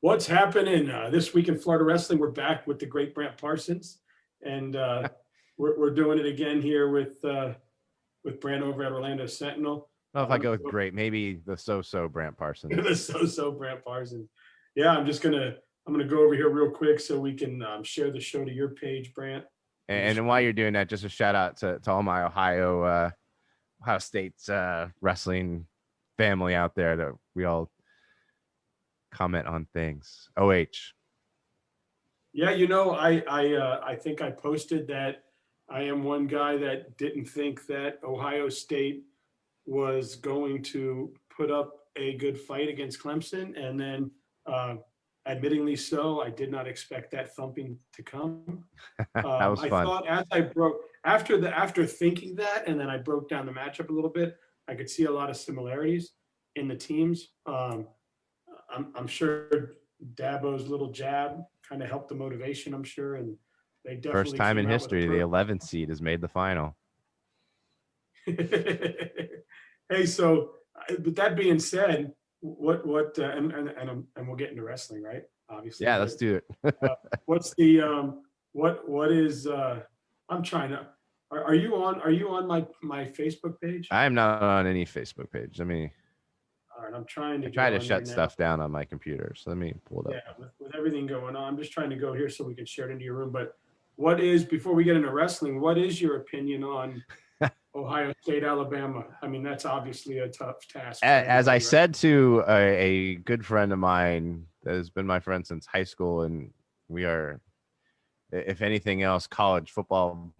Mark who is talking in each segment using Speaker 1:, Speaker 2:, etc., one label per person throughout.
Speaker 1: What's happening this week in Florida wrestling? We're back with the great Brant Parsons, and we're doing it again here with Brant over at Orlando Sentinel.
Speaker 2: I don't know if I go with great, maybe the so-so Brant Parsons.
Speaker 1: The so-so Brant Parsons. Yeah, I'm gonna go over here real quick so we can share the show to your page, Brant.
Speaker 2: And while you're doing that, just a shout out to all my Ohio State's wrestling family out there that we all comment on things. OH.
Speaker 1: Yeah, I think I posted that I am one guy that didn't think that Ohio State was going to put up a good fight against Clemson, and then admittingly so, I did not expect that thumping to come.
Speaker 2: That was
Speaker 1: I
Speaker 2: fun.
Speaker 1: thought as I broke after thinking that, and then I broke down the matchup a little bit, I could see a lot of similarities in the teams. I'm sure Dabo's little jab kind of helped the motivation, I'm sure, and they definitely
Speaker 2: First time in
Speaker 1: came out
Speaker 2: history, the 11th seed has made the final.
Speaker 1: Hey, so with that being said, what and we'll get into wrestling, right? Obviously.
Speaker 2: Yeah, let's do it.
Speaker 1: What's the what is I'm trying to are you on my Facebook page?
Speaker 2: I am not on any Facebook page. Let me
Speaker 1: All right, I'm trying to
Speaker 2: try to shut stuff down on my computer. So let me pull it up.
Speaker 1: Yeah, with everything going on, I'm just trying to go here so we can share it into your room. But what is, before we get into wrestling, what is your opinion on Ohio State, Alabama? I mean, that's obviously a tough task.
Speaker 2: As I said to a good friend of mine that has been my friend since high school, and we are, if anything else, college football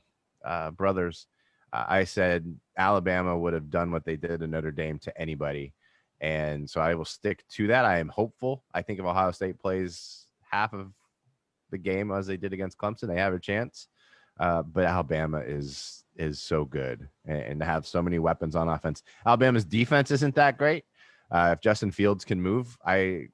Speaker 2: brothers, I said Alabama would have done what they did to Notre Dame to anybody. And so I will stick to that. I am hopeful. I think if Ohio State plays half of the game as they did against Clemson, they have a chance. But Alabama is so good, and to have so many weapons on offense. Alabama's defense isn't that great. If Justin Fields can move, I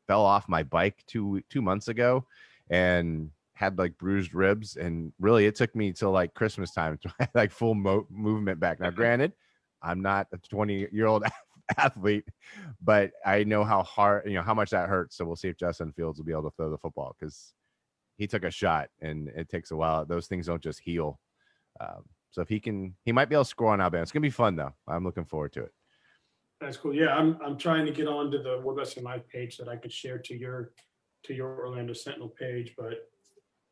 Speaker 2: fell off my bike two months ago and had like bruised ribs, and really it took me till like Christmas time to have like full movement back. Now, granted, I'm not a 20-year-old athlete, but I know how hard, how much that hurts. So we'll see if Justin Fields will be able to throw the football, because he took a shot and it takes a while. Those things don't just heal. So if he might be able to score on Alabama. It's gonna be fun though. I'm looking forward to it.
Speaker 1: That's cool. Yeah, I'm trying to get onto the World Wrestling Live page that I could share to your Orlando Sentinel page, but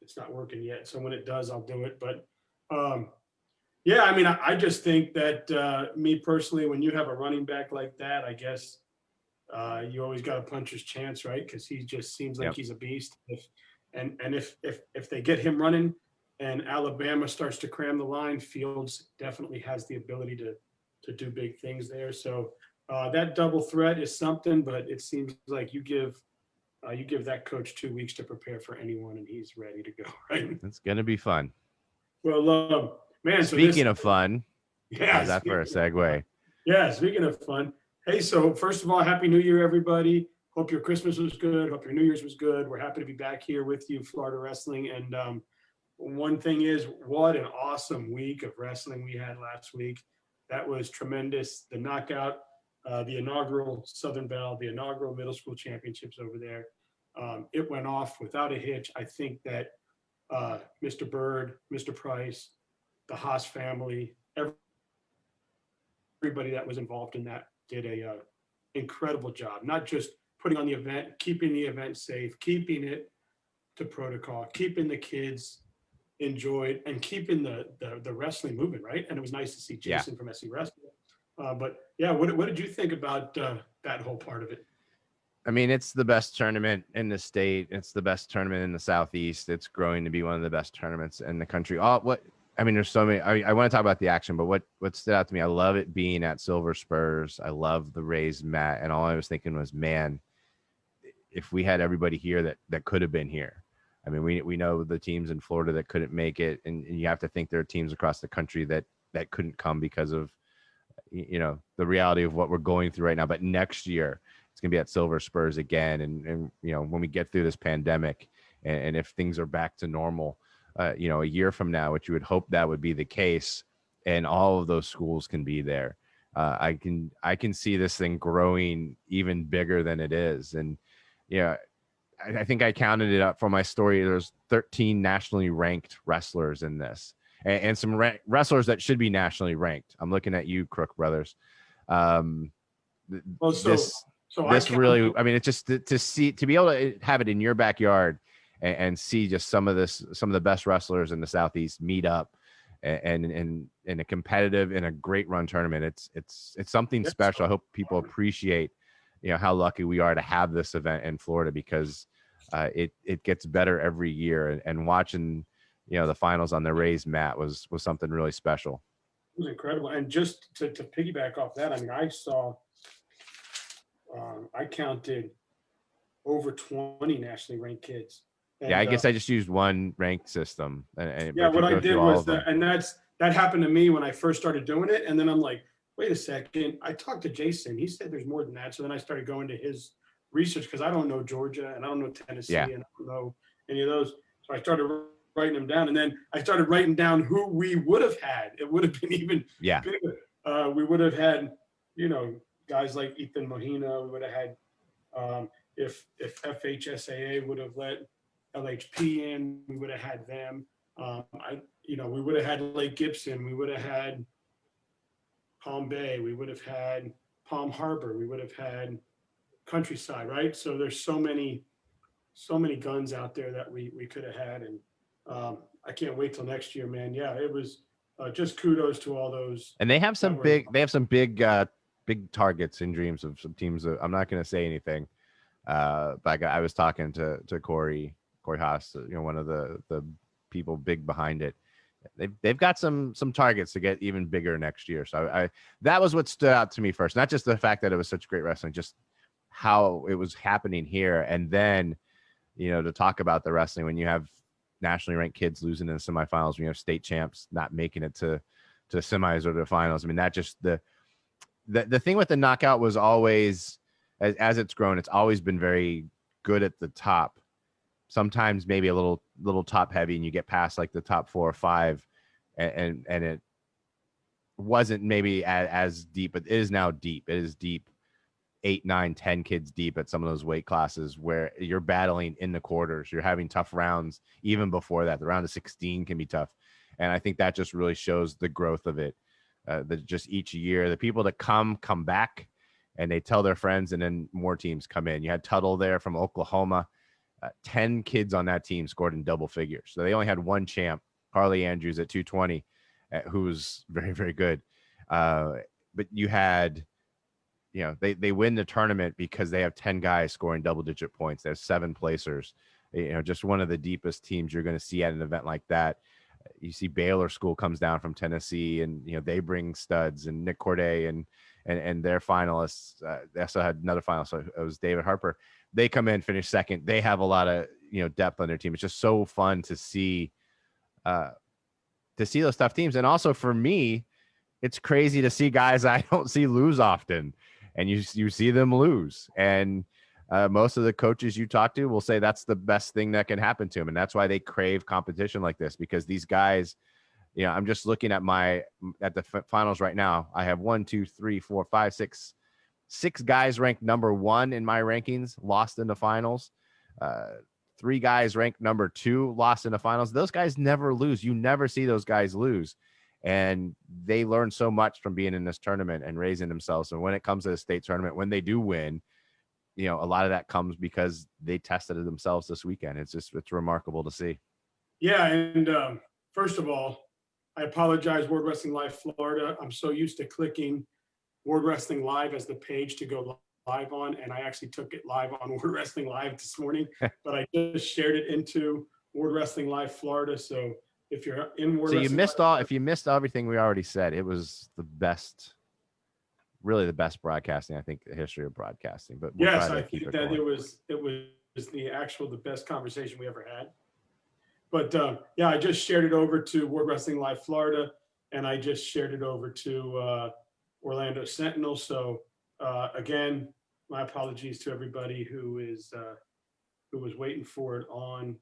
Speaker 1: it's not working yet. So when it does, I'll do it. But yeah, I mean, I just think that me personally, when you have a running back like that, I guess you always got a puncher's chance, right? Because he just seems like he's a beast. If they get him running and Alabama starts to cram the line, Fields definitely has the ability to do big things there. So that double threat is something, but it seems like you give that coach 2 weeks to prepare for anyone, and he's ready to go. Right?
Speaker 2: It's gonna be fun.
Speaker 1: Well, man.
Speaker 2: Speaking of fun,
Speaker 1: yeah,
Speaker 2: how's that for a segue?
Speaker 1: Yeah, speaking of fun. Hey, so first of all, Happy New Year, everybody. Hope your Christmas was good. Hope your New Year's was good. We're happy to be back here with you, Florida Wrestling. And one thing is, what an awesome week of wrestling we had last week. That was tremendous. The knockout, the inaugural Southern Belle, the inaugural middle school championships over there. It went off without a hitch. I think that Mr. Bird, Mr. Price, the Haas family, everybody that was involved in that did a incredible job. Not just putting on the event, keeping the event safe, keeping it to protocol, keeping the kids enjoyed, and keeping the wrestling moving, right? And it was nice to see Jason from SC Wrestling. But yeah, what did you think about that whole part of it?
Speaker 2: I mean, it's the best tournament in the state. It's the best tournament in the Southeast. It's growing to be one of the best tournaments in the country. There's so many. I want to talk about the action, but what stood out to me, I love it being at Silver Spurs. I love the raised mat, and all I was thinking was, man, if we had everybody here that could have been here. I mean, we know the teams in Florida that couldn't make it, and you have to think there are teams across the country that couldn't come because of the reality of what we're going through right now. But next year, it's going to be at Silver Spurs again. And when we get through this pandemic and if things are back to normal, a year from now, which you would hope that would be the case, and all of those schools can be there. I can see this thing growing even bigger than it is. And Yeah, I think I counted it up for my story. There's 13 nationally ranked wrestlers in this, and some wrestlers that should be nationally ranked. I'm looking at you, Crook Brothers. Um,
Speaker 1: Well,
Speaker 2: this
Speaker 1: so I
Speaker 2: this really,
Speaker 1: counted.
Speaker 2: I mean, it's just to see, to be able to have it in your backyard and see just some of the best wrestlers in the Southeast meet up and in a competitive, in a great run tournament. It's something
Speaker 1: Yeah,
Speaker 2: special. I
Speaker 1: so
Speaker 2: hope people appreciate, how lucky we are to have this event in Florida, because it gets better every year, and watching, the finals on the raised mat was something really special.
Speaker 1: it was incredible. And just to piggyback off that, I mean, I counted over 20 nationally ranked kids.
Speaker 2: Yeah, I
Speaker 1: And
Speaker 2: guess I just used one ranked system, but
Speaker 1: yeah,
Speaker 2: if you
Speaker 1: what I
Speaker 2: go through
Speaker 1: did
Speaker 2: all
Speaker 1: was
Speaker 2: of them,
Speaker 1: that happened to me when I first started doing it. And then I'm like, wait a second. I talked to Jason. He said there's more than that. So then I started going to his research because I don't know Georgia and I don't know
Speaker 2: yeah,
Speaker 1: Tennessee and I don't know any of those. So I started writing them down. And then I started writing down who we would have had. It would have been even
Speaker 2: yeah,
Speaker 1: bigger. We would have had, guys like Ethan Mohina. We would have had, if FHSAA would have let LHP in, we would have had them. We would have had Lake Gibson. We would have had Palm Bay. We would have had Palm Harbor. We would have had Countryside, right? So there's so many guns out there that we could have had. And I can't wait till next year, man. Yeah, it was just kudos to all those
Speaker 2: and
Speaker 1: that were.
Speaker 2: they have some big targets and dreams of some teams. That, I'm not going to say anything, but I was talking to Corey Haas, one of the people big behind it. They've got some targets to get even bigger next year. So I that was what stood out to me first, not just the fact that it was such great wrestling, just how it was happening here, and then to talk about the wrestling when you have nationally ranked kids losing in the semifinals, when you have state champs not making it to semis or the finals. I mean, that just the thing with the knockout was always, as it's grown, it's always been very good at the top. Sometimes maybe a little top heavy, and you get past like the top 4 or 5, and it wasn't maybe as deep, but it is now deep. It is deep, 8, 9, 10 kids deep at some of those weight classes where you're battling in the quarters. You're having tough rounds even before that. The round of 16 can be tough, and I think that just really shows the growth of it. That just each year, the people that come back, and they tell their friends, and then more teams come in. You had Tuttle there from Oklahoma. 10 kids on that team scored in double figures. So they only had one champ, Harley Andrews at 220, who's very, very good. But you had, they win the tournament because they have 10 guys scoring double-digit points. They have 7 placers. Just one of the deepest teams you're going to see at an event like that. You see Baylor School comes down from Tennessee, and they bring studs, and Nick Corday and their finalists. They also had another finalist, so it was David Harper. They come in, finish second. They have a lot of depth on their team. It's just so fun to see those tough teams, and also for me, it's crazy to see guys I don't see lose often, and you see them lose. And most of the coaches you talk to will say that's the best thing that can happen to them, and that's why they crave competition like this, because these guys. I'm just looking at the finals right now. I have 1, 2, 3, 4, 5, 6 guys ranked number 1 in my rankings, lost in the finals. 3 guys ranked number 2, lost in the finals. Those guys never lose. You never see those guys lose. And they learn so much from being in this tournament and raising themselves. And when it comes to the state tournament, when they do win, a lot of that comes because they tested it themselves this weekend. It's remarkable to see.
Speaker 1: Yeah, and first of all, I apologize, World Wrestling Live Florida. I'm so used to clicking World Wrestling Live as the page to go live on, and I actually took it live on World Wrestling Live this morning, but I just shared it into World Wrestling Live Florida. So if you're in World
Speaker 2: So
Speaker 1: Wrestling Live,
Speaker 2: if you missed everything we already said, it was really the best broadcasting, I think, the history of broadcasting. But we'll
Speaker 1: yes,
Speaker 2: try to
Speaker 1: I
Speaker 2: keep
Speaker 1: think
Speaker 2: it
Speaker 1: that
Speaker 2: going.
Speaker 1: it was the best conversation we ever had. But yeah, I just shared it over to World Wrestling Live Florida, and I just shared it over to Orlando Sentinel. So again, my apologies to everybody who was waiting for it on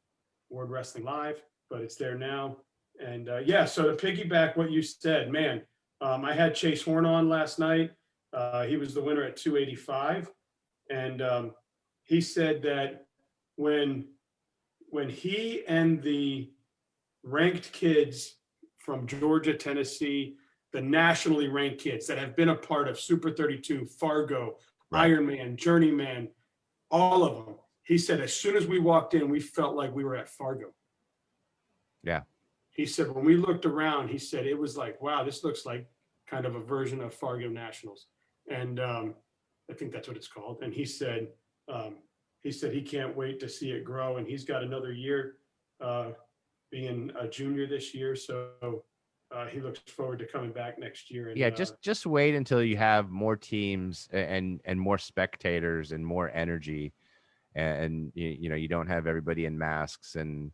Speaker 1: World Wrestling Live, but it's there now. And yeah, so to piggyback what you said, man, I had Chase Horn on last night. He was the winner at 285, and he said that when he and the ranked kids from Georgia, Tennessee, the nationally ranked kids that have been a part of Super 32, Fargo,
Speaker 2: Right.
Speaker 1: Ironman, Journeyman, all of them. He said, as soon as we walked in, we felt like we were at Fargo.
Speaker 2: Yeah.
Speaker 1: He said, when we looked around, he said, it was like, wow, this looks like kind of a version of Fargo Nationals. And I think that's what it's called. And he said he can't wait to see it grow. And he's got another year being a junior this year. So he looks forward to coming back next year. And,
Speaker 2: Yeah, just wait until you have more teams and more spectators and more energy, and you know, you don't have everybody in masks and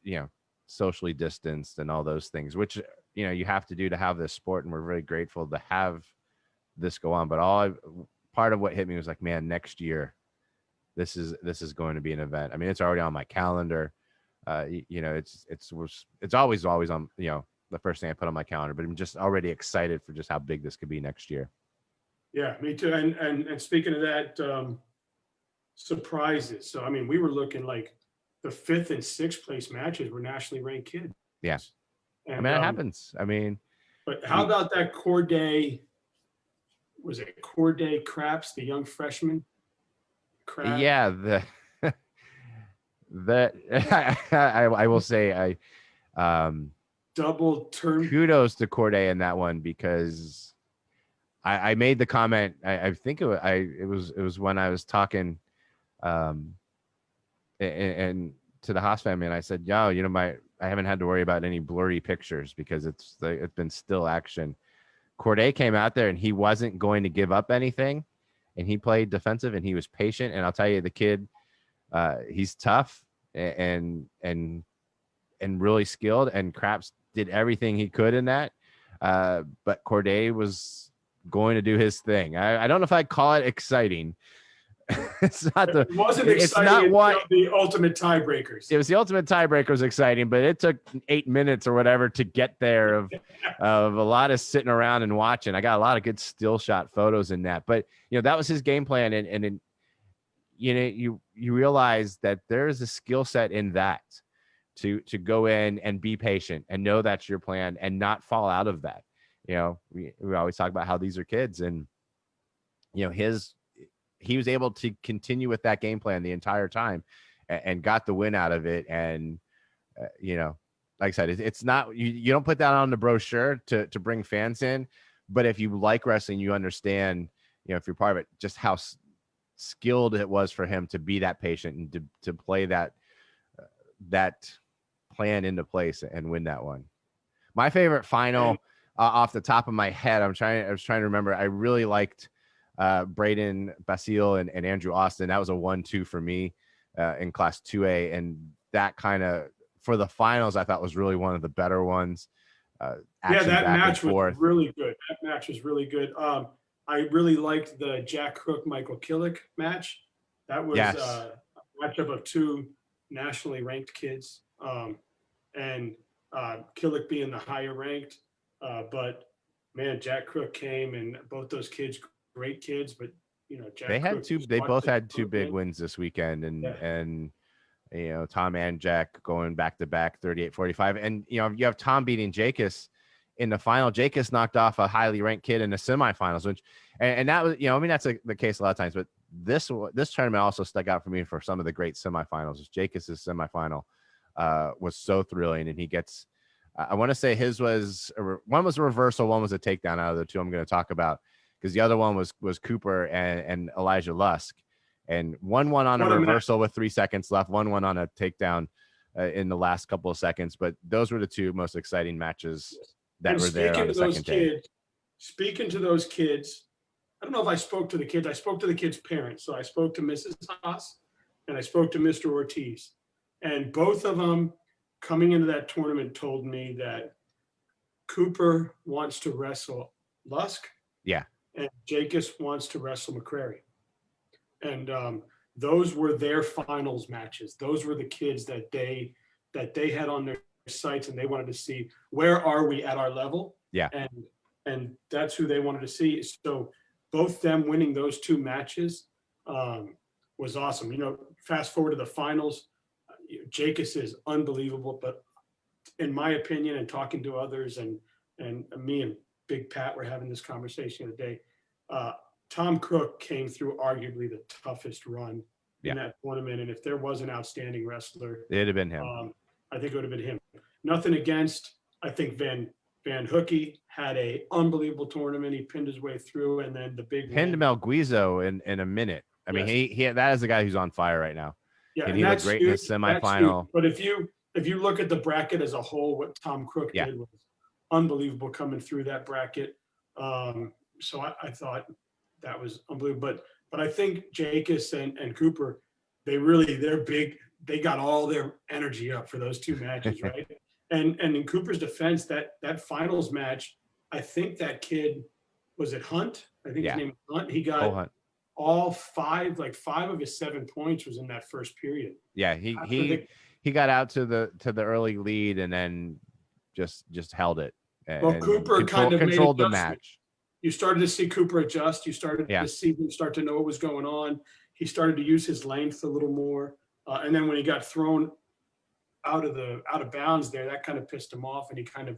Speaker 2: you know, socially distanced and all those things, which, you know, you have to do to have this sport, and we're very grateful to have this go on. But part of what hit me was like, man, next year this is going to be an event. I mean, it's already on my calendar. You know, it's always on, you know, the first thing I put on my calendar, but I'm just already excited for just how big this could be next year.
Speaker 1: Yeah, me too. And speaking of that, surprises. So, I mean, we were looking like the 5th and 6th place matches were nationally ranked kids.
Speaker 2: Yeah.
Speaker 1: And,
Speaker 2: I mean, it happens. I mean,
Speaker 1: but how about that Corday? Was it Corday Craps, the young freshman?
Speaker 2: Yeah, that I will say
Speaker 1: double turn.
Speaker 2: Kudos to Corday in that one, because I made the comment. I think it was when I was talking and to the Haas family, and I said, yo, you know, I haven't had to worry about any blurry pictures because it's been still action. Corday came out there and he wasn't going to give up anything, and he played defensive and he was patient. And I'll tell you, the kid, he's tough and really skilled, and Craps did everything he could in that. But Corday was going to do his thing. I don't know if I'd call it exciting. It wasn't exciting. It's not what
Speaker 1: the ultimate tiebreakers.
Speaker 2: It was the ultimate tiebreaker was exciting, but it took 8 minutes or whatever to get there of a lot of sitting around and watching. I got a lot of good still shot photos in that, but you know, that was his game plan. And you know, you realize that there is a skill set in that to go in and be patient and know that's your plan and not fall out of that. You know, we always talk about how these are kids, and you know, he was able to continue with that game plan the entire time and got the win out of it. And, you know, like I said, it's not, you don't put that on the brochure to bring fans in, but if you like wrestling, you understand, you know, if you're part of it, just how skilled it was for him to be that patient and to play that plan into place and win that one. My favorite final off the top of my head, I was trying to remember. I really liked Braden Basile and Andrew Austin. That was a 1-2 for me in class 2A. And that kind of, for the finals, I thought was really one of the better ones.
Speaker 1: Yeah, that match was really good. That match was really good. I really liked the Jack Cook, Michael Killick match. That was a matchup of two nationally ranked kids. And Killick being the higher ranked. But man, Jack Cook came, and both those kids, great kids, but you know,
Speaker 2: they both had two big wins this weekend, and you know, Tom and Jack going back to back 38-45. And you know, you have Tom beating Jacobs in the final. Jacobs knocked off a highly ranked kid in the semifinals, which and that was, you know, I mean, that's the case a lot of times, but this tournament also stuck out for me for some of the great semifinals. Jacobs' semifinal was so thrilling, and he gets I want to say his was one was a reversal, one was a takedown out of the two I'm going to talk about, because the other one was Cooper and Elijah Lusk, and one on a reversal with 3 seconds left, one on a takedown in the last couple of seconds. But those were the two most exciting matches that were there on the second day.
Speaker 1: Speaking to those kids, I don't know if I spoke to the kids. I spoke to the kids' parents. So I spoke to Mrs. Haas and I spoke to Mr. Ortiz, and both of them coming into that tournament told me that Cooper wants to wrestle Lusk.
Speaker 2: Yeah.
Speaker 1: And Jacobs wants to wrestle McCrary. And those were their finals matches. Those were the kids that they had on their sights, and they wanted to see, where are we at our level?
Speaker 2: Yeah.
Speaker 1: And that's who they wanted to see. So both them winning those two matches was awesome. Fast forward to the finals, Jacobs is unbelievable, but in my opinion, and talking to others, and me and Big Pat were having this conversation today. Tom Crook came through arguably the toughest run in
Speaker 2: Yeah.
Speaker 1: that tournament, and if there was an outstanding wrestler,
Speaker 2: It'd have been him.
Speaker 1: I think it would have been him. Nothing against. I think Van Hookey had a unbelievable tournament. He pinned his way through, and then the big
Speaker 2: Pinned
Speaker 1: win.
Speaker 2: Melguizo in a minute. I mean,
Speaker 1: Yes.
Speaker 2: he that is the guy who's on fire right now.
Speaker 1: Yeah,
Speaker 2: And
Speaker 1: and
Speaker 2: he looked
Speaker 1: that's
Speaker 2: great in his
Speaker 1: huge. That's huge.
Speaker 2: semifinal.
Speaker 1: But if you look at the bracket as a whole, what Tom Crook
Speaker 2: Yeah.
Speaker 1: did was unbelievable coming through that bracket. So I thought that was unbelievable. But I think Jacobs and Cooper, they're big. They got all their energy up for those two matches, right? And in Cooper's defense, that finals match, I think that kid, was it Hunt? I think
Speaker 2: Yeah.
Speaker 1: his name was Hunt. He
Speaker 2: Cole
Speaker 1: got
Speaker 2: Hunt.
Speaker 1: all five of his 7 points was in that first period.
Speaker 2: Yeah, he got out to the early lead and then just held it and
Speaker 1: Cooper kind of
Speaker 2: controlled
Speaker 1: made
Speaker 2: the match.
Speaker 1: You started to see Cooper adjust. You started
Speaker 2: Yeah.
Speaker 1: to see him start to know what was going on. He started to use his length a little more. And then when he got thrown out of bounds there, that kind of pissed him off, and he kind of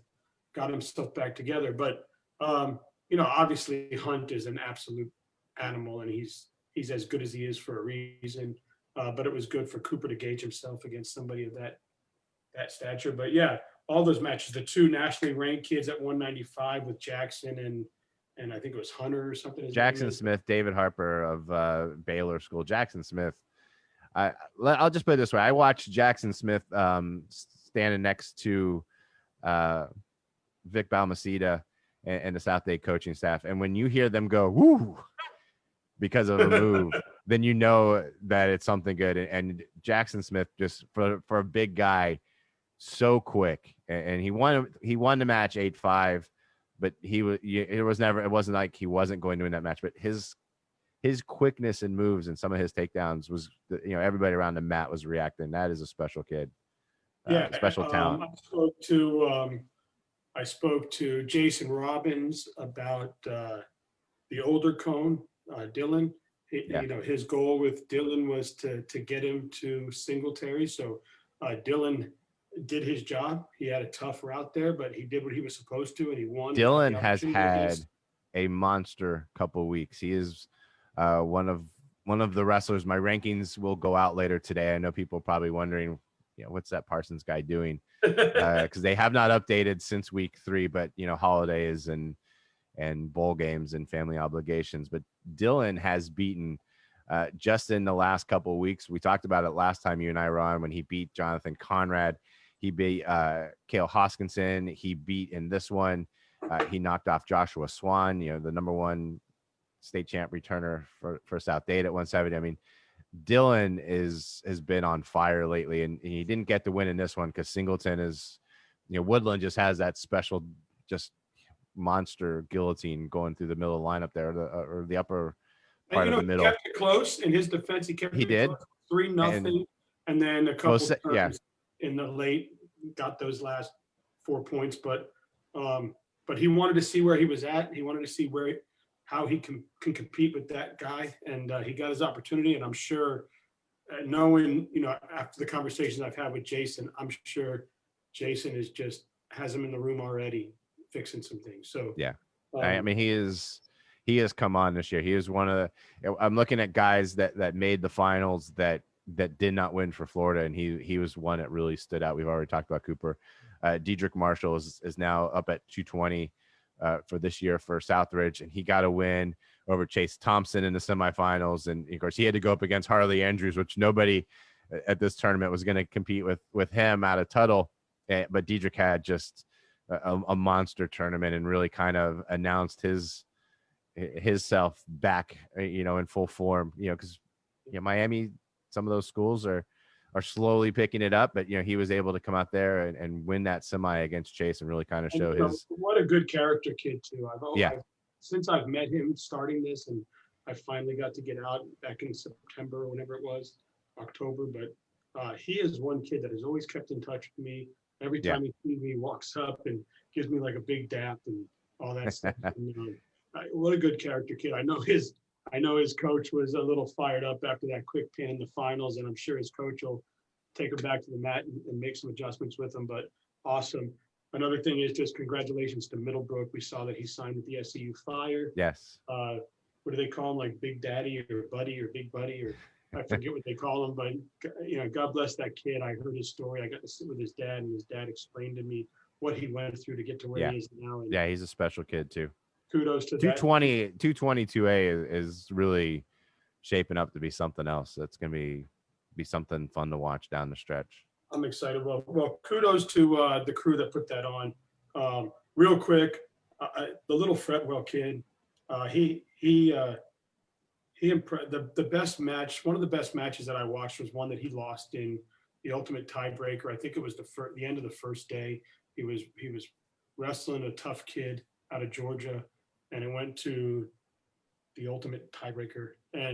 Speaker 1: got himself back together. But obviously Hunt is an absolute animal, and he's as good as he is for a reason. But it was good for Cooper to gauge himself against somebody of that stature. But yeah, all those matches, the two nationally ranked kids at 195 with Jackson and I think it was Hunter or something.
Speaker 2: Jackson Smith, David Harper of Baylor School. Jackson Smith. I'll just put it this way. I watched Jackson Smith standing next to Vic Balmaceda and the South Day coaching staff. And when you hear them go, woo, because of a move, then you know that it's something good. And Jackson Smith, just for a big guy, so quick. And he won the match 8-5, but it wasn't like he wasn't going to win that match, but his quickness and moves and some of his takedowns was, everybody around the mat was reacting. That is a special kid. Special talent.
Speaker 1: I spoke to Jason Robbins about the older cone, Dylan. His goal with Dylan was to get him to Singletary. So Dylan did his job. He had a tough route there, but he did what he was supposed to, and he won.
Speaker 2: Dylan has had a monster couple weeks. He is one of the wrestlers. My rankings will go out later today. I know people are probably wondering, what's that Parsons guy doing? Because they have not updated since week 3, but holidays and bowl games and family obligations. But Dylan has beaten just in the last couple of weeks. We talked about it last time you and I were on, when he beat Jonathan Conrad. He beat Cale Hoskinson. He beat in this one. He knocked off Joshua Swan, the number 1 state champ returner for South Dade at 170. I mean, Dylan has been on fire lately, and he didn't get the win in this one because Singleton is, Woodland just has that special, just monster guillotine going through the middle of the lineup there, or the upper part of the middle.
Speaker 1: He kept it close in his defense. He kept it
Speaker 2: did
Speaker 1: 3-0, and then a couple
Speaker 2: turns
Speaker 1: in the late got those last 4 points. But he wanted to see where he was at. He wanted to see how he can compete with that guy, and he got his opportunity. And I'm sure, knowing after the conversations I've had with Jason, I'm sure Jason has him in the room already fixing some things. So
Speaker 2: yeah, I mean, he has come on this year. He is one of the. I'm looking at guys that made the finals that did not win for Florida, and he was one that really stood out. We've already talked about Cooper. Dedrick Marshall is now up at 220 for this year for Southridge, and he got a win over Chase Thompson in the semifinals. And of course, he had to go up against Harley Andrews, which nobody at this tournament was going to compete with him out of Tuttle. But Dedrick had just a monster tournament and really kind of announced his self back, in full form. Because Miami, some of those schools are slowly picking it up, but he was able to come out there and win that semi against Chase and really kind of show his.
Speaker 1: What a good character kid too. Since I've met him starting this, and I finally got to get out back in September or whenever it was, October. But he is one kid that has always kept in touch with me. Every time he sees me, he walks up and gives me like a big dap and all that stuff. And, what a good character kid. I know I know his coach was a little fired up after that quick pin in the finals, and I'm sure his coach will take him back to the mat and make some adjustments with him, but awesome. Another thing is just congratulations to Middlebrook. We saw that he signed with the SCU Fire.
Speaker 2: Yes.
Speaker 1: What do they call him? Like Big Daddy or Buddy or Big Buddy, or I forget what they call him, but God bless that kid. I heard his story. I got to sit with his dad, and his dad explained to me what he went through to get to where
Speaker 2: Yeah.
Speaker 1: he is now. And
Speaker 2: Yeah, he's a special kid too.
Speaker 1: kudos to that.
Speaker 2: 222A is really shaping up to be something else. That's going to be something fun to watch down the stretch.
Speaker 1: I'm excited. Well, kudos to the crew that put that on. Real quick, the little Fretwell kid, the best match. One of the best matches that I watched was one that he lost in the ultimate tiebreaker. I think it was the end of the first day. He was wrestling a tough kid out of Georgia, and it went to the ultimate tiebreaker.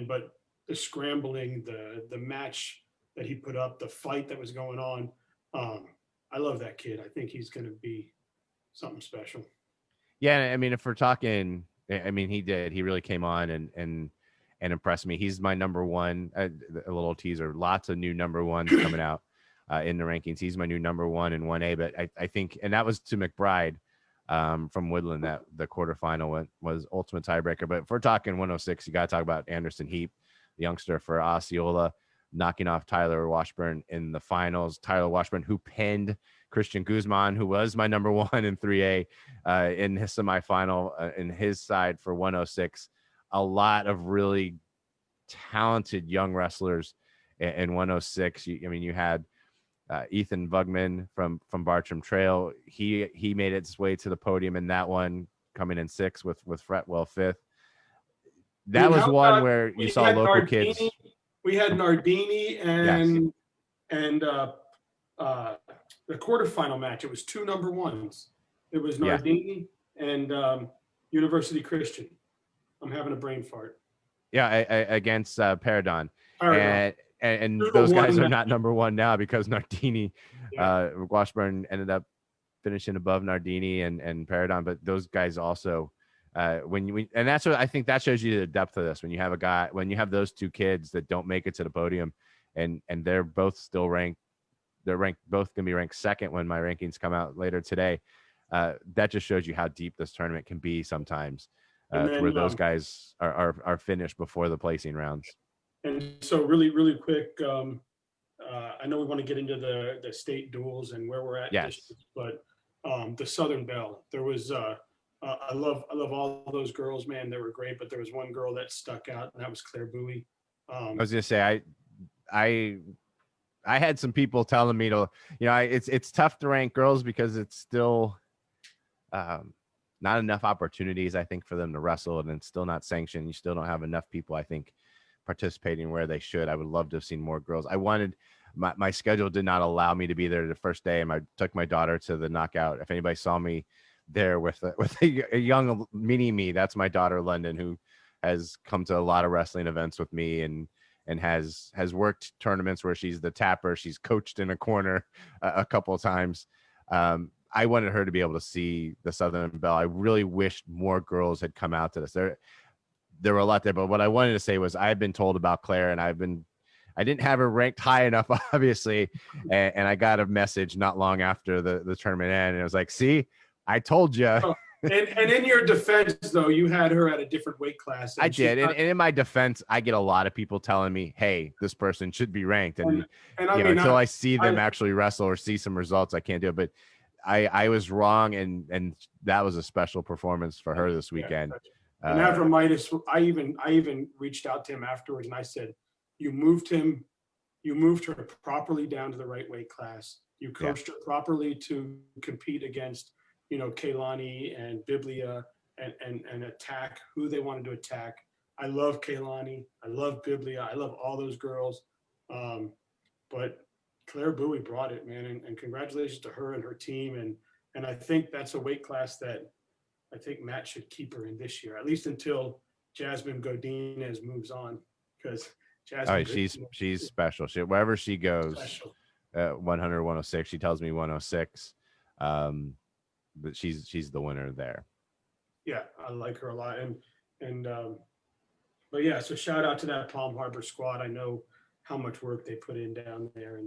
Speaker 1: But the scrambling, the match that he put up, the fight that was going on, I love that kid. I think he's going to be something special.
Speaker 2: Yeah, I mean, if we're talking, I mean, he really came on and impressed me. He's my number one. A little teaser. Lots of new number ones coming out in the rankings. He's my new number one in 1A. But I think, and that was to McBride from Woodland. That the quarterfinal was ultimate tiebreaker. But if we're talking 106, you got to talk about Anderson Heap, the youngster for Osceola, knocking off Tyler Washburn in the finals. Tyler Washburn, who pinned Christian Guzman, who was my number one in 3A in his semifinal in his side for 106. A lot of really talented young wrestlers in 106. You had Ethan Bugman from Bartram Trail. He made its way to the podium in that one, coming in sixth with Fretwell fifth. That was one where you saw local
Speaker 1: Nardini,
Speaker 2: kids.
Speaker 1: We had Nardini and the quarterfinal match. It was two number ones. It was Nardini and University Christian. I'm having a brain fart.
Speaker 2: Yeah, against Paradon. And those guys are not number one now because Nardini, Washburn ended up finishing above Nardini and Paradon. But those guys also, and that's what I think that shows you the depth of this. When you have those two kids that don't make it to the podium, and they're both still ranked. They're both going to be ranked second when my rankings come out later today. That just shows you how deep this tournament can be sometimes, where those guys are finished before the placing rounds.
Speaker 1: And so really, really quick, I know we want to get into the state duels and where we're at, but the Southern Belle, there was, I love all those girls, man. They were great, but there was one girl that stuck out, and that was Claire Bowie.
Speaker 2: I was going to say, I had some people telling me to, it's tough to rank girls because it's still not enough opportunities, I think, for them to wrestle, and it's still not sanctioned. You still don't have enough people, I think, participating where they should. I would love to have seen more girls. I wanted my schedule did not allow me to be there the first day, and I took my daughter to the knockout. If anybody saw me there with a young mini me, that's my daughter London, who has come to a lot of wrestling events with me and has worked tournaments where she's the tapper. She's coached in a corner a couple of times. I wanted her to be able to see the Southern Belle. I really wished more girls had come out to this. There were a lot there, but what I wanted to say was I've been told about Claire, and I didn't have her ranked high enough, obviously, and I got a message not long after the tournament ended, and it was like, see, I told you.
Speaker 1: And in your defense, though, you had her at a different weight class.
Speaker 2: I did, and in my defense, I get a lot of people telling me, "Hey, this person should be ranked," and until I see them actually wrestle or see some results, I can't do it. But I was wrong, and that was a special performance for her this weekend.
Speaker 1: And Avramaitis, I even reached out to him afterwards, and I said, "You moved her properly down to the right weight class. You coached her properly to compete against." Kaylani and Biblia and attack who they wanted to attack. I love Kaylani. I love Biblia. I love all those girls. But Claire Bowie brought it, man. And congratulations to her and her team. And I think that's a weight class that I think Matt should keep her in this year, at least until Jasmine Godinez moves on. Because Jasmine,
Speaker 2: she's special. Wherever she goes, 100, 106. She tells me 106. But she's the winner there.
Speaker 1: Yeah, I like her a lot, and but yeah, so shout out to that Palm Harbor squad. I know how much work they put in down there,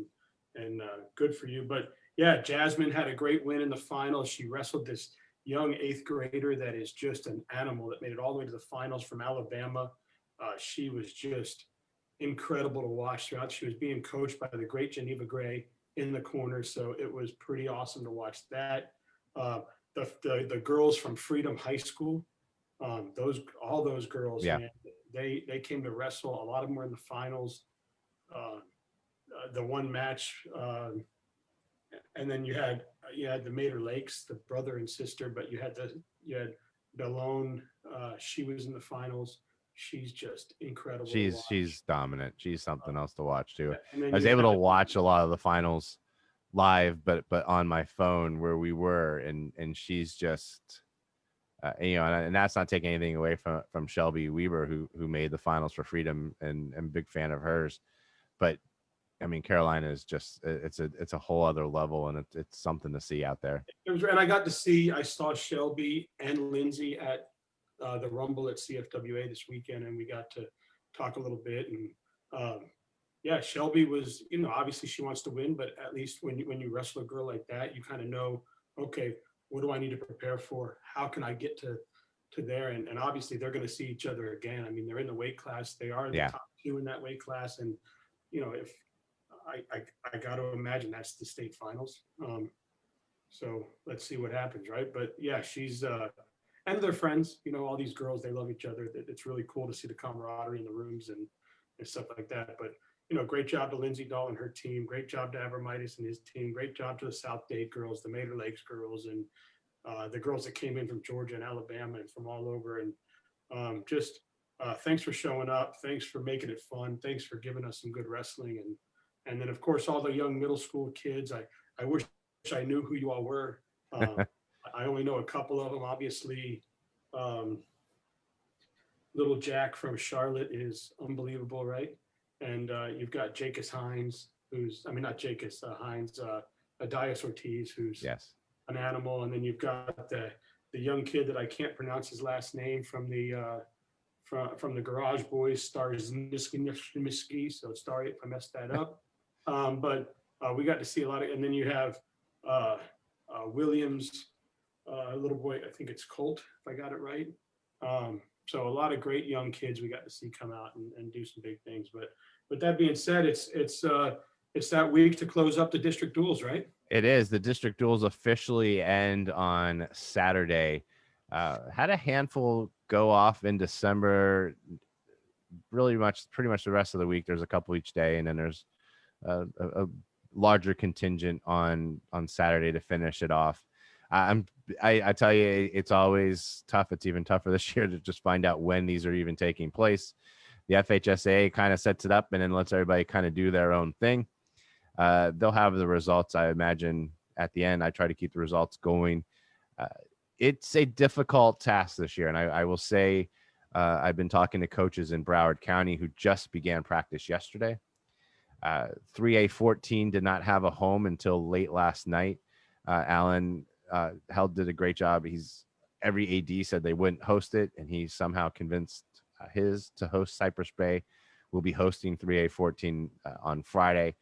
Speaker 1: and good for you. But yeah, Jasmine had a great win in the finals. She wrestled this young eighth grader that is just an animal that made it all the way to the finals from Alabama. She was just incredible to watch throughout. She was being coached by the great Geneva Gray in the corner, so it was pretty awesome to watch that. Uh, the girls from Freedom High School, those all those girls,
Speaker 2: Yeah.
Speaker 1: man, they came to wrestle. A lot of them were in the finals. Uh, the one match, and then you had the Mater Lakes, the brother and sister, but you had Bellone. She was in the finals. She's just incredible to watch.
Speaker 2: She's dominant. She's something else to watch too.
Speaker 1: And then
Speaker 2: I was
Speaker 1: you
Speaker 2: able
Speaker 1: had
Speaker 2: to watch a lot of the finals live, but on my phone where we were, and she's just and that's not taking anything away from Shelby Weber, who made the finals for Freedom, and I'm a big fan of hers. But I mean, Carolina is just it's a whole other level, and it's something to see out there.
Speaker 1: and I saw Shelby and Lindsay at the Rumble at CFWA this weekend, and we got to talk a little bit. And yeah, Shelby was, obviously she wants to win, but at least when you wrestle a girl like that, you kind of know, okay, what do I need to prepare for? How can I get to there? And obviously they're going to see each other again. I mean, they're in the weight class. They are the
Speaker 2: Yeah.
Speaker 1: top two in that weight class, and if I got to imagine that's the state finals. So let's see what happens, right? But yeah, she's and they're friends. All these girls, they love each other. It's really cool to see the camaraderie in the rooms and stuff like that. But great job to Lindsay Dahl and her team. Great job to Abramitis and his team. Great job to the South Dade girls, the Mater Lakes girls, and the girls that came in from Georgia and Alabama and from all over. And just thanks for showing up. Thanks for making it fun. Thanks for giving us some good wrestling. And then of course all the young middle school kids. I wish I knew who you all were. I only know a couple of them. Obviously, um, little Jack from Charlotte is unbelievable, right? And you've got Jacus Hines, not Jacus Hines, Adias Ortiz, who's
Speaker 2: Yes.
Speaker 1: an animal. And then you've got the young kid that I can't pronounce his last name from the Garage Boys, stars Miski. So sorry if I messed that up. But we got to see a lot of, and then you have uh, Williams, little boy, I think it's Colt, if I got it right. So a lot of great young kids we got to see come out and do some big things. But with that being said, it's that week to close up the district duels, right?
Speaker 2: It is. The district duels officially end on Saturday. Had a handful go off in December. Pretty much the rest of the week. There's a couple each day, and then there's a larger contingent on Saturday to finish it off. I tell you, it's always tough. It's even tougher this year to just find out when these are even taking place. The FHSA kind of sets it up and then lets everybody kind of do their own thing. They'll have the results, I imagine, at the end. I try to keep the results going. It's a difficult task this year, and I will say I've been talking to coaches in Broward County who just began practice yesterday. 3A14 did not have a home until late last night. Alan Held did a great job. Every AD said they wouldn't host it, and he somehow convinced his to host Cypress Bay. We'll be hosting 3A14 on Friday.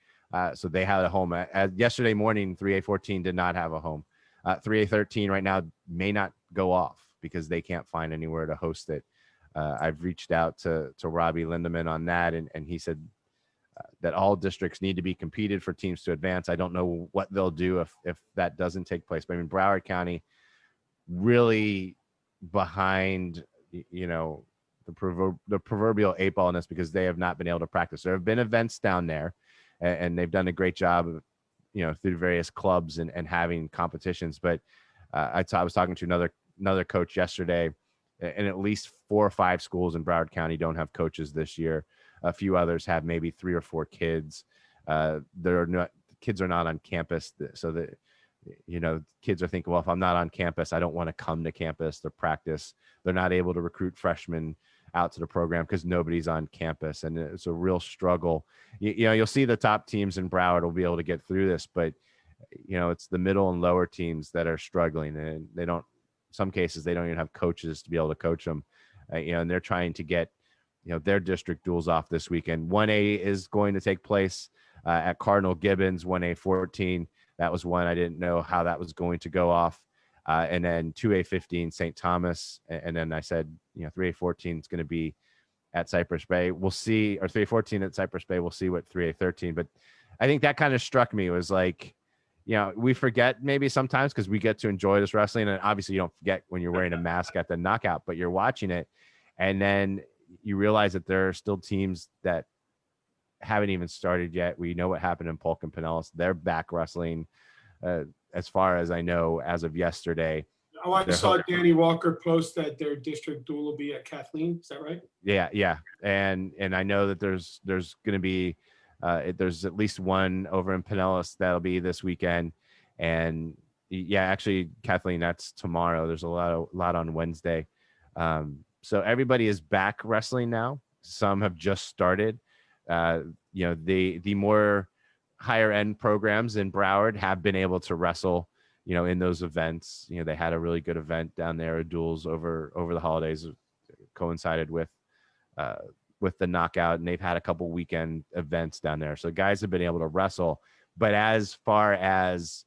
Speaker 2: So they had a home. Yesterday morning, 3A14 did not have a home. 3A13 right now may not go off because they can't find anywhere to host it. I've reached out to Robbie Lindeman on that, and he said that all districts need to be competed for teams to advance. I don't know what they'll do if that doesn't take place. But I mean, Broward County really behind, the proverbial 8-ball in this because they have not been able to practice. There have been events down there, and they've done a great job of, through various clubs and having competitions. But I was talking to another coach yesterday, and at least 4 or 5 schools in Broward County don't have coaches this year. A few others have maybe 3 or 4 kids. Kids are not on campus, so that kids are thinking, well, if I'm not on campus, I don't want to come to campus to practice. They're not able to recruit freshmen out to the program because nobody's on campus, and it's a real struggle. You'll see the top teams in Broward will be able to get through this, but it's the middle and lower teams that are struggling, and in some cases they don't even have coaches to be able to coach them. And they're trying to get their district duels off this weekend. 1A is going to take place at Cardinal Gibbons, 1A 14. That was one I didn't know how that was going to go off. And then 2A 15, St. Thomas. And then I said, 3A 14 is going to be at Cypress Bay. We'll see, or 3A 14 at Cypress Bay. We'll see what 3A 13. But I think that kind of struck me, was like, we forget maybe sometimes because we get to enjoy this wrestling. And obviously you don't forget when you're wearing a mask at the knockout, but you're watching it. And then you realize that there are still teams that haven't even started yet. We know what happened in Polk and Pinellas. They're back wrestling, as far as I know, as of yesterday.
Speaker 1: Oh, I saw Danny Walker post that their district duel will be at Kathleen. Is that right?
Speaker 2: Yeah. And I know that there's going to be, there's at least one over in Pinellas that'll be this weekend. And yeah, actually, Kathleen, that's tomorrow. There's a lot on Wednesday. So everybody is back wrestling now. Some have just started. The more higher end programs in Broward have been able to wrestle, in those events. They had a really good event down there, Duels over the holidays, coincided with the knockout, and they've had a couple weekend events down there. So guys have been able to wrestle. But as far as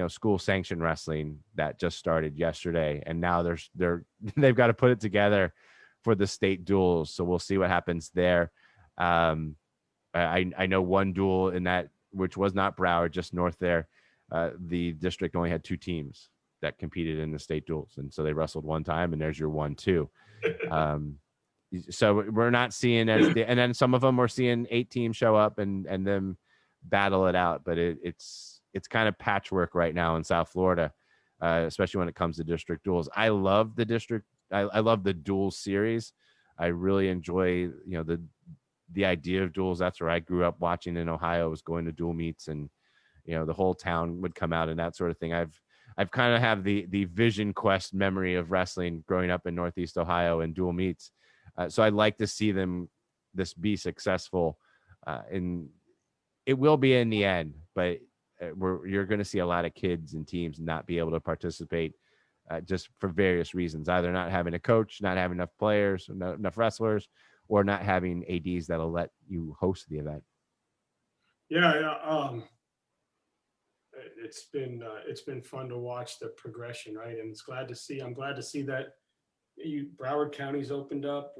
Speaker 2: school sanctioned wrestling, that just started yesterday, and now they've got to put it together for the state duels. So we'll see what happens there. I know one duel in that, which was not Broward, just north there. The district only had 2 teams that competed in the state duels, and so they wrestled one time, and there's your 1-2. So we're not seeing and then some of them we're seeing 8 teams show up and them battle it out. But it's kind of patchwork right now in South Florida, especially when it comes to district duels. I love the district. I love the duel series. I really enjoy, the idea of duels. That's where I grew up watching in Ohio, was going to duel meets, and, the whole town would come out and that sort of thing. I've kind of have the Vision Quest memory of wrestling growing up in Northeast Ohio and duel meets. So I'd like to see this be successful, and it will be in the end, but you're going to see a lot of kids and teams not be able to participate, just for various reasons, either not having a coach, not having enough players, not enough wrestlers, or not having ADs that'll let you host the event.
Speaker 1: Yeah. It's been fun to watch the progression, right? And I'm glad to see that Broward County's opened up.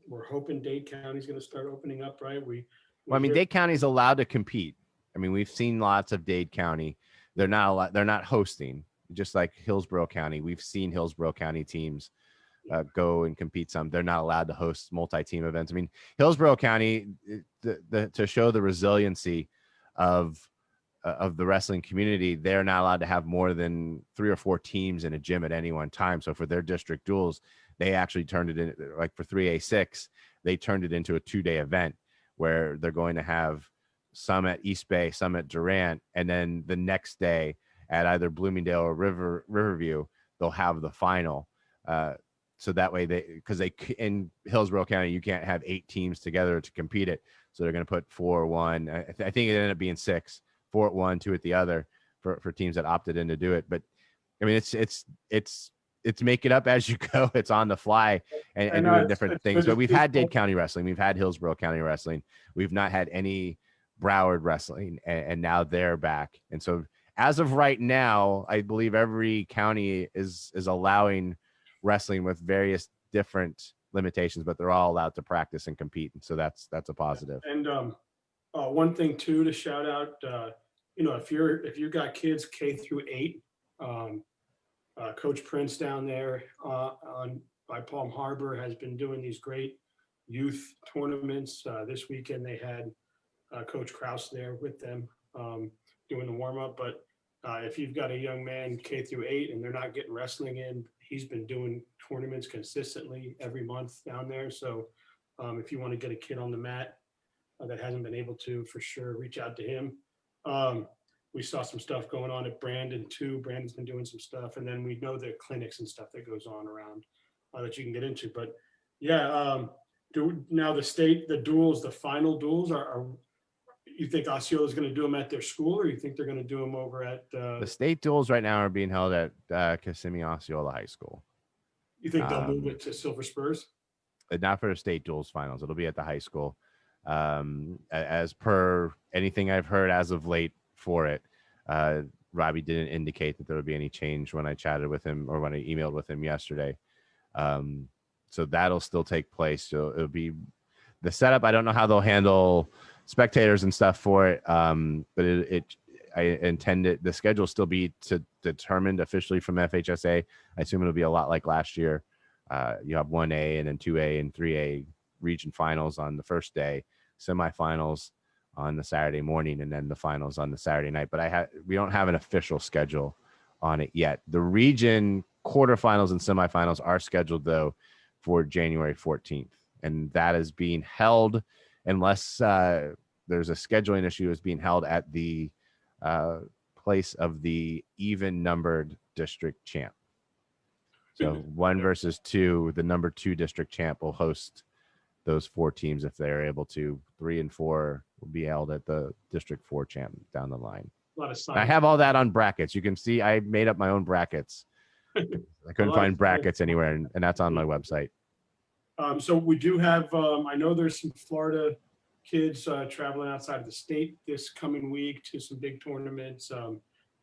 Speaker 1: We're hoping Dade County's going to start opening up, right?
Speaker 2: Dade County's allowed to compete. We've seen lots of Dade County. They're not hosting, just like Hillsborough County. We've seen Hillsborough County teams go and compete some. They're not allowed to host multi-team events. Hillsborough County, to show the resiliency of the wrestling community, they're not allowed to have more than 3 or 4 teams in a gym at any one time. So for their district duels, they actually turned it in, like for 3A6, they turned it into a 2-day event where they're going to have some at East Bay, some at Durant, and then the next day at either Bloomingdale or Riverview, they'll have the final. So that way because in Hillsborough County, you can't have 8 teams together to compete it. So they're going to put 4 1. I think it ended up being 6, 4 at one, 2 at the other for teams that opted in to do it. But it's make it up as you go. It's on the fly and doing different things. But we've had Dade County wrestling. We've had Hillsborough County wrestling. We've not had any Broward wrestling, and now they're back. And so as of right now, I believe every county is allowing wrestling with various different limitations, but they're all allowed to practice and compete. And so that's a positive.
Speaker 1: And one thing too, to shout out, if you've got kids K through 8, Coach Prince down there by Palm Harbor has been doing these great youth tournaments. This weekend they had Coach Kraus there with them doing the warm up. But if you've got a young man K through 8 and they're not getting wrestling in, he's been doing tournaments consistently every month down there. So if you want to get a kid on the mat that hasn't been able to, for sure, reach out to him. We saw some stuff going on at Brandon too. Brandon's been doing some stuff, and then we know the clinics and stuff that goes on around that you can get into. But yeah, now the duels, the final duels are you think Osceola is going to do them at their school, or you think they're going to do them over at
Speaker 2: the state duels right now are being held at Kissimmee Osceola High School.
Speaker 1: You think they'll move it to Silver Spurs?
Speaker 2: not for the state duels finals. It'll be at the high school. As per anything I've heard as of late for it, Robbie didn't indicate that there would be any change when I chatted with him or when I emailed with him yesterday. So that'll still take place. So it'll be the setup. I don't know how they'll handle spectators and stuff for it. But I intend it. The schedule will still be determined officially from FHSA. I assume it'll be a lot like last year. You have 1A and then 2A and 3A region finals on the first day, semifinals on the Saturday morning, and then the finals on the Saturday night. But we don't have an official schedule on it yet. The region quarterfinals and semifinals are scheduled though for January 14th, and that is being held unless there's a scheduling issue. Is being held at the place of the even numbered district champ. So 1 versus 2, the number 2 district champ will host those 4 teams if they're able to. 3 and 4 will be held at the district 4 champ down the line.
Speaker 1: A lot of
Speaker 2: I have all that on brackets. You can see I made up my own brackets. I couldn't find brackets anywhere, and that's on my website.
Speaker 1: So we do have, I know there's some Florida kids traveling outside of the state this coming week to some big tournaments.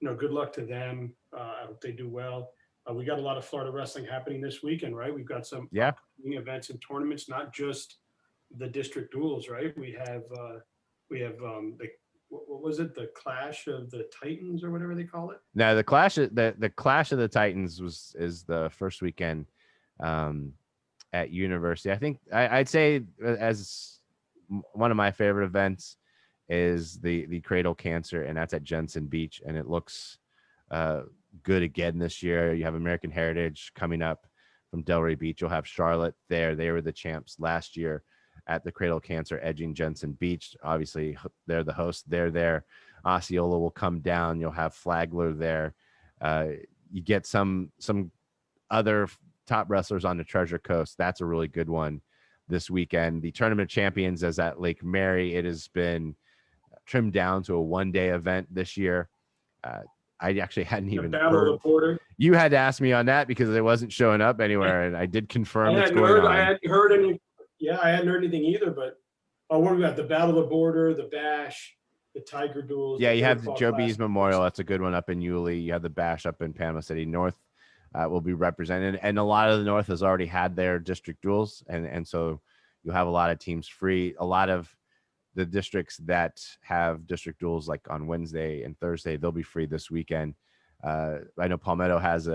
Speaker 1: Good luck to them. I hope they do well. We got a lot of Florida wrestling happening this weekend, right? We've got some events and tournaments, not just the district duels, right? We have what was it? The Clash of the Titans or whatever they call it.
Speaker 2: No, the Clash of the Titans is the first weekend at University. I think I'd say as one of my favorite events is the Cradle Cancer, and that's at Jensen Beach, and it looks good again this year. You have American Heritage coming up from Delray Beach. You'll have Charlotte there. They were the champs last year at the Cradle Cancer, edging Jensen Beach. Obviously, they're the host. They're there. Osceola will come down. You'll have Flagler there. You get some other top wrestlers on the Treasure Coast. That's a really good one this weekend. The Tournament of Champions is at Lake Mary. It has been trimmed down to a one-day event this year. I actually hadn't even heard.
Speaker 1: Of the Border.
Speaker 2: You had to ask me on that because it wasn't showing up anywhere, and I did confirm it's going on.
Speaker 1: I hadn't heard any. Yeah, I hadn't heard anything either. But what do we got? The Battle of the Border, the Bash, the Tiger Duels.
Speaker 2: Yeah, you have the Joe B's Memorial. That's a good one up in Yulee. You have the Bash up in Panama City North. Will be represented, and a lot of the North has already had their district duels, and so you'll have a lot of teams free. A lot of the districts that have district duels like on Wednesday and Thursday, they'll be free this weekend. I know Palmetto has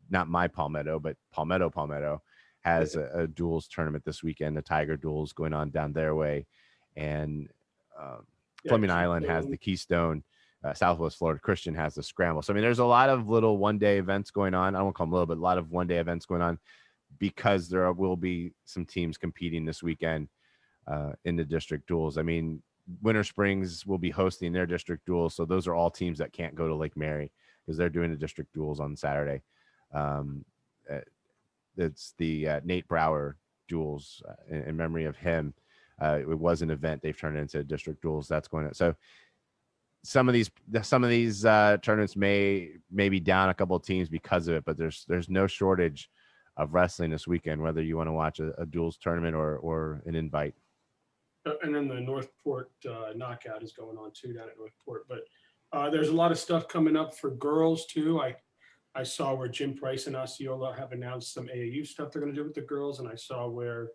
Speaker 2: not my Palmetto, but Palmetto has a duels tournament this weekend. The Tiger Duels going on down their way, and Fleming Island has the Keystone. Southwest Florida Christian has the Scramble. So I mean, there's a lot of little one-day events going on. I won't call them little, but a lot of one-day events going on because there will be some teams competing this weekend in the district duels. I mean, Winter Springs will be hosting their district duels, so those are all teams that can't go to Lake Mary because they're doing the district duels on Saturday. It's the Nate Brower duels in memory of him. It was an event. They've turned it into district duels. That's going on. So some of these tournaments may be down a couple of teams because of it, but there's no shortage of wrestling this weekend, whether you want to watch a duels tournament or an invite.
Speaker 1: And then the Northport knockout is going on too down at Northport. But there's a lot of stuff coming up for girls too. I saw where Jim Price and Osceola have announced some AAU stuff they're going to do with the girls, and I saw where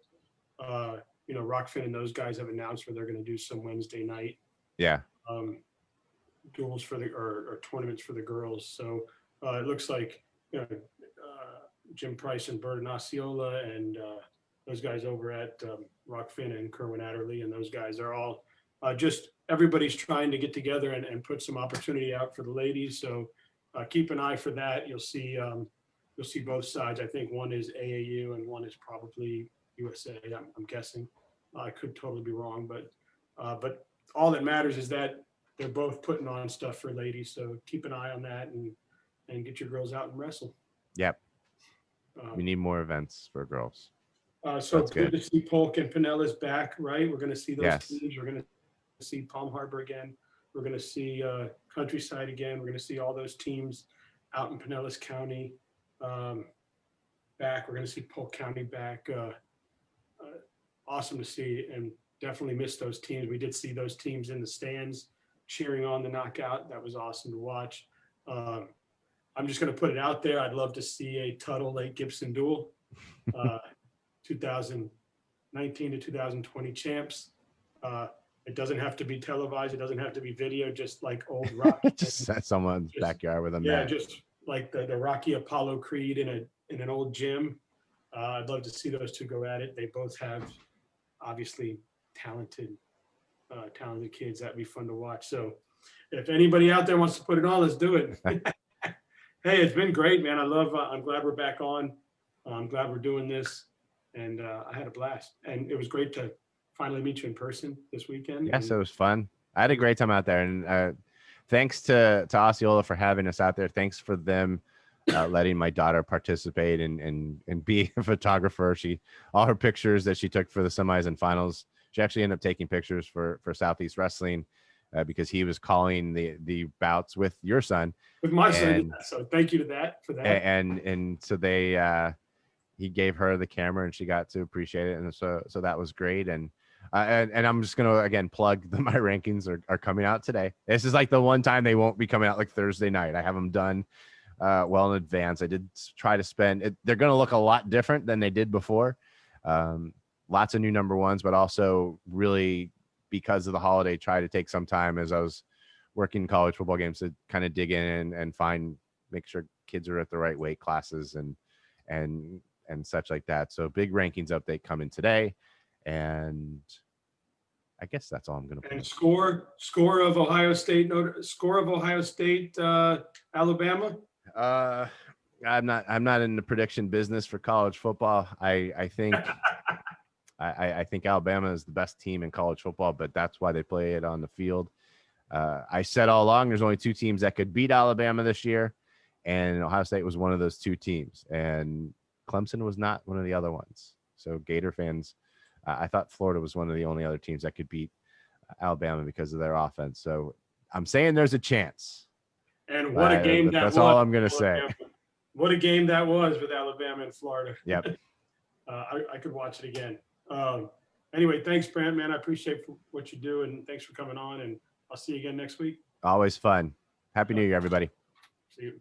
Speaker 1: Rockfin and those guys have announced where they're going to do some Wednesday night.
Speaker 2: Yeah.
Speaker 1: Duels for or tournaments for the girls. So it looks like Jim Price and Burton Osceola and those guys over at Rockfin and Kerwin Adderley and those guys are all just everybody's trying to get together and put some opportunity out for the ladies. So keep an eye for that. You'll see both sides. I think one is AAU and one is probably USA. I'm guessing. I could totally be wrong, but all that matters is that they're both putting on stuff for ladies. So keep an eye on that and get your girls out and wrestle.
Speaker 2: Yep. We need more events for girls.
Speaker 1: So that's good to see Polk and Pinellas back, right? We're going to see those teams. We're going to see Palm Harbor again. We're going to see Countryside again. We're going to see all those teams out in Pinellas County back. We're going to see Polk County back. awesome to see, and definitely missed those teams. We did see those teams in the stands cheering on the knockout. That was awesome to watch. I'm just going to put it out there. I'd love to see a Tuttle Lake Gibson duel, 2019 to 2020 champs. It doesn't have to be televised. It doesn't have to be video, just like old Rocky.
Speaker 2: Just set someone's backyard with a
Speaker 1: Yeah,
Speaker 2: mat.
Speaker 1: just like the Rocky Apollo Creed in an old gym. I'd love to see those two go at it. They both have obviously talented kids. That'd be fun to watch. So if anybody out there wants to put it on, let's do it. Hey, it's been great, man. I'm glad we're back on. I'm glad we're doing this, and I had a blast. And it was great to finally meet you in person this weekend.
Speaker 2: Yes, it was fun. I had a great time out there, and thanks to Osceola for having us out there. Thanks for them letting my daughter participate and be a photographer. All her pictures that she took for the semis and finals, she actually ended up taking pictures for Southeast Wrestling because he was calling the bouts with your son.
Speaker 1: With my son, yeah. So thank you for that.
Speaker 2: And so he gave her the camera and she got to appreciate it, and so that was great. And I'm just gonna again plug that my rankings are coming out today. This is like the one time they won't be coming out like Thursday night. I have them done well in advance. I did try to spend it. They're gonna look a lot different than they did before. Lots of new number ones, but also really because of the holiday, try to take some time as I was working college football games to kind of dig in and make sure kids are at the right weight classes and such like that. So big rankings update coming today. And I guess that's all I'm going to put.
Speaker 1: And score of Ohio State, Alabama.
Speaker 2: I'm not in the prediction business for college football. I think I think Alabama is the best team in college football, but that's why they play it on the field. I said all along there's only two teams that could beat Alabama this year, and Ohio State was one of those two teams, and Clemson was not one of the other ones. So Gator fans, I thought Florida was one of the only other teams that could beat Alabama because of their offense. So I'm saying there's a chance.
Speaker 1: And what a game that was.
Speaker 2: That's all I'm going to say.
Speaker 1: What a game that was with Alabama and Florida.
Speaker 2: Yep.
Speaker 1: I could watch it again. Anyway, thanks, Brant, man. I appreciate what you do, and thanks for coming on, and I'll see you again next week.
Speaker 2: Always fun. Happy New Year, everybody.
Speaker 1: See you.